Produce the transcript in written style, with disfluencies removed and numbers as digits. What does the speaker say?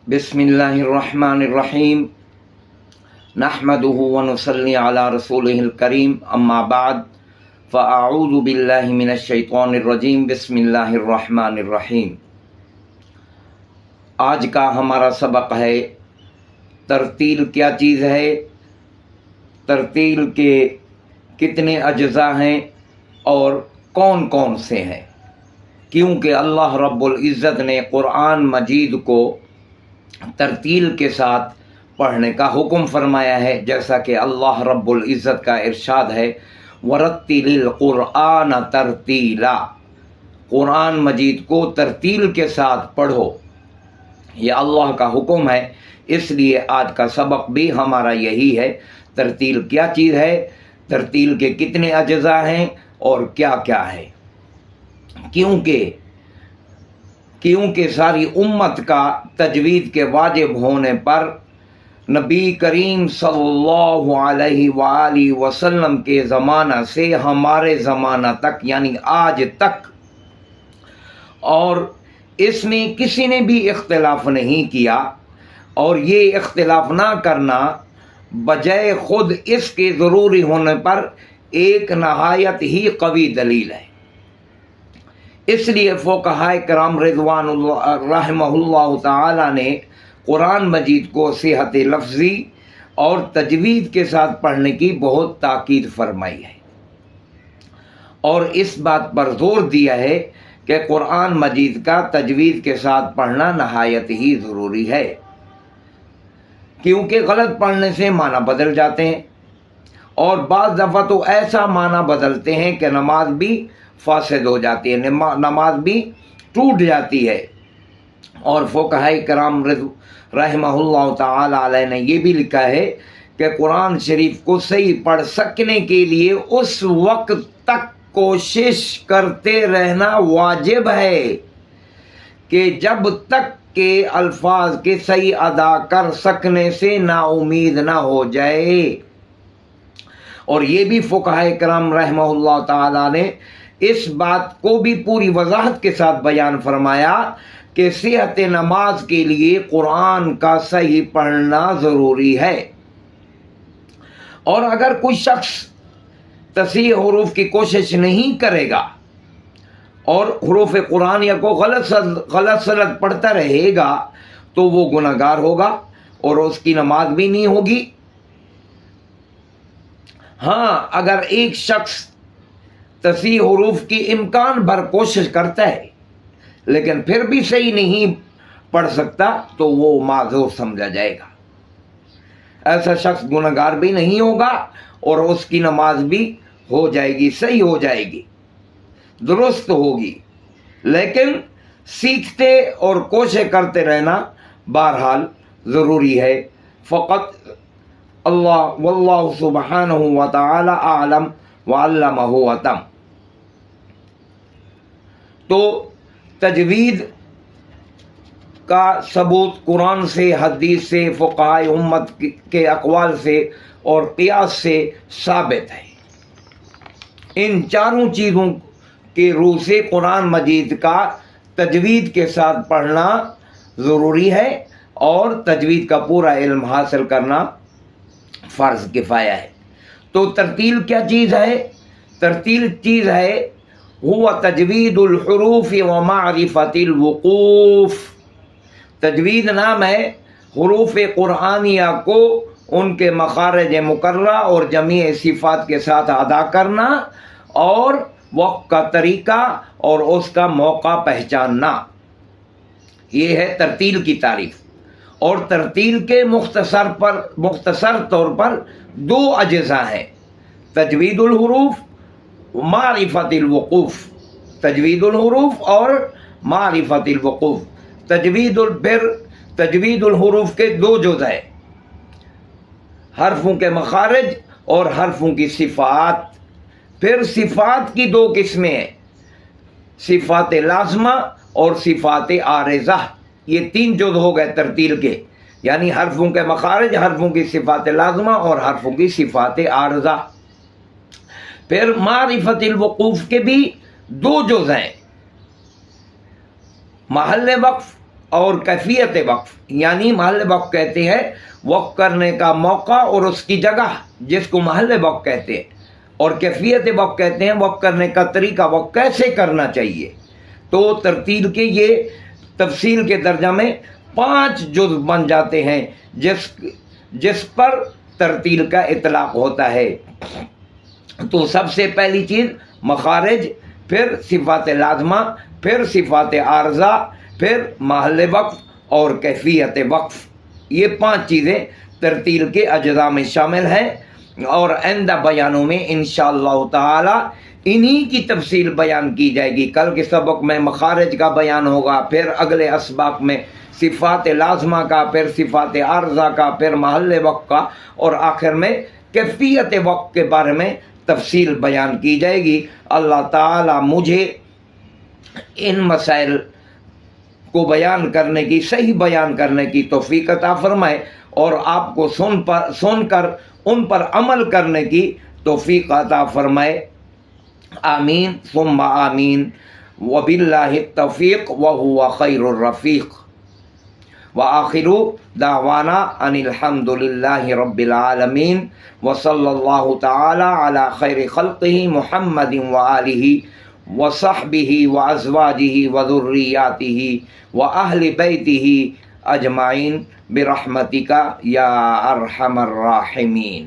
बिस्मिल्लाहिर्रहमानिर्रहीम नहमदुहु व नुसल्ली अला रसूलिहिल करीम अम्मा बाद फ़अऊज़ु बिल्लाहि मिनश शैतानिर रजीम बिस्मिल्लाहिर्रहमानिर्रहीम। आज का हमारा सबक है तरतील क्या चीज़ है, तरतील के कितने अज्ज़ा हैं और कौन कौन से हैं। क्योंकि अल्लाह रब्बुल इज़्ज़त ने कुरान मजीद को तरतील के साथ पढ़ने का हुक्म फरमाया है, जैसा कि अल्लाह रब्बुल इज़्ज़त का इरशाद है वरत्तिलिल कुरआन तरतीला, कुरान मजीद को तरतील के साथ पढ़ो, यह अल्लाह का हुक्म है। इसलिए आज का सबक भी हमारा यही है, तरतील क्या चीज़ है, तरतील के कितने अज्ज़ा हैं और क्या क्या है। क्योंकि सारी उम्मत का तजवीद के वाजिब होने पर नबी करीम सल्लल्लाहु अलैहि वसल्लम के ज़माना से हमारे ज़माना तक यानी आज तक, और इसमें किसी ने भी इख्तिलाफ नहीं किया, और ये इख्तिलाफ ना करना बजाय खुद इसके ज़रूरी होने पर एक नहायत ही कवी दलील है। इसलिए फ़ुक़हा किराम रिज़वानुल्लाह रहमहुल्लाह ताला ने कुरान मजीद को सेहत लफ्ज़ी और तजवीद के साथ पढ़ने की बहुत ताकीद फरमाई है, और इस बात पर जोर दिया है कि कुरान मजीद का तजवीद के साथ पढ़ना नहायत ही ज़रूरी है। क्योंकि गलत पढ़ने से माना बदल जाते हैं, और बाज़ दफ़ा तो ऐसा माना बदलते हैं कि नमाज भी फासिद हो जाती है, नमाज भी टूट जाती है। और फ़ुक़हा किराम रहमहुल्लाह ताला अलैह ने ये भी लिखा है कि कुरान शरीफ को सही पढ़ सकने के लिए उस वक्त तक कोशिश करते रहना वाजिब है कि जब तक के अल्फाज के सही अदा कर सकने से नाउमीद ना हो जाए। और ये भी फ़ुक़हा किराम रहमहुल्लाह ताला ने इस बात को भी पूरी वजाहत के साथ बयान फरमाया कि सेहत नमाज के लिए कुरान का सही पढ़ना ज़रूरी है। और अगर कोई शख्स तसीह हुरूफ की कोशिश नहीं करेगा और हुरूफ कुरानिया को गलत सलत पढ़ता रहेगा तो वो गुनहगार होगा और उसकी नमाज भी नहीं होगी। हाँ, अगर एक शख्स तसीह हुरूफ की इम्कान भर कोशिश करता है लेकिन फिर भी सही नहीं पढ़ सकता तो वो माजूर समझा जाएगा। ऐसा शख्स गुनहगार भी नहीं होगा और उसकी नमाज भी हो जाएगी, सही हो जाएगी, दुरुस्त होगी। लेकिन सीखते और कोशिश करते रहना बहरहाल ज़रूरी है। फ़क़त अल्लाह वल्लाहु सुब्हानहु व तआला आलम व अल्लमहु अतम। तो तजवीद का सबूत कुरान से, हदीस से, फ़ुक़हा उम्मत के अक़वाल से और क़ियास से साबित है। इन चारों चीज़ों के रूह से कुरान मजीद का तजवीद के साथ पढ़ना ज़रूरी है और तजवीद का पूरा इल्म हासिल करना फ़र्ज़ किफ़ाया है। तो तरतील क्या चीज़ है? तरतील चीज़ है हुआ तजवीदुल हुरूफ व मारिफतिल वुकूफ़। तजवीद नाम है हुरूफ कुरानिया को उनके मखारज मुकर्रा और जमीय सिफ़ात के साथ अदा करना और वक्त का तरीका और उसका मौका पहचानना, ये है तरतील की तारीफ़। और तरतील के मुख्तसर तौर पर दो अज्ज़ा हैं, तजवीदुल हुरूफ मारिफतिल वुकूफ़। तजवीदुल हुरूफ और मारिफतिल वुकूफ़। तजवीदुल हुरूफ के दो जुज़ है, हरफों के मखारज और हरफों की सिफ़ात। फिर सिफ़ात की दो किस्में हैं, सिफ़ात लाज़िमा और सिफ़ात आरिज़ा। ये तीन जुज़ हो गए तरतील के, यानी हरफों के मखारज, हरफों की सिफ़ात लाज़िमा और हरफों की सिफ़ात आरिज़ा। फिर मारिफतिल वुकूफ़ के भी दो जुज़ हैं, महल वक़्फ़ اور کیفیت وقف، یعنی محل وقف کہتے ہیں وقف کرنے کا موقع اور اس کی جگہ جس کو محل وقف کہتے ہیں، اور کیفیت وقف کہتے ہیں وقف کرنے کا طریقہ، وقف کیسے کرنا چاہیے۔ تو ترتیل کے یہ تفصیل کے درجہ میں 5 جز بن جاتے ہیں جس پر ترتیل کا اطلاق ہوتا ہے۔ تو سب سے پہلی چیز مخارج، پھر صفات لازمہ، پھر صفات عارضہ، پھر محل وقف اور کیفیت وقف، یہ 5 چیزیں ترتیل کے اجزاء میں شامل ہیں، اور آئندہ بیانوں میں انشاءاللہ تعالی انہی کی تفصیل بیان کی جائے گی۔ کل کے سبق میں مخارج کا بیان ہوگا، پھر اگلے اسباق میں صفات لازمہ کا، پھر صفات عارضہ کا، پھر محل وقف کا، اور آخر میں کیفیت وقف کے بارے میں تفصیل بیان کی جائے گی۔ اللہ تعالی مجھے ان مسائل کو بیان کرنے کی، صحیح بیان کرنے کی توفیق عطا فرمائے، اور آپ کو سن کر ان پر عمل کرنے کی توفیق عطا فرمائے۔ آمین ثم آمین، وباللہ التوفیق وہو خیر الرفیق، وآخر دعوانا ان الحمد للہ رب العالمین، وصلی اللہ تعالی علی خیر خلقہ محمد وآلہ وصحبہ وازواجہ وذریاتہ واہل بیتہ اجمعین برحمتک یا ارحم الراحمین۔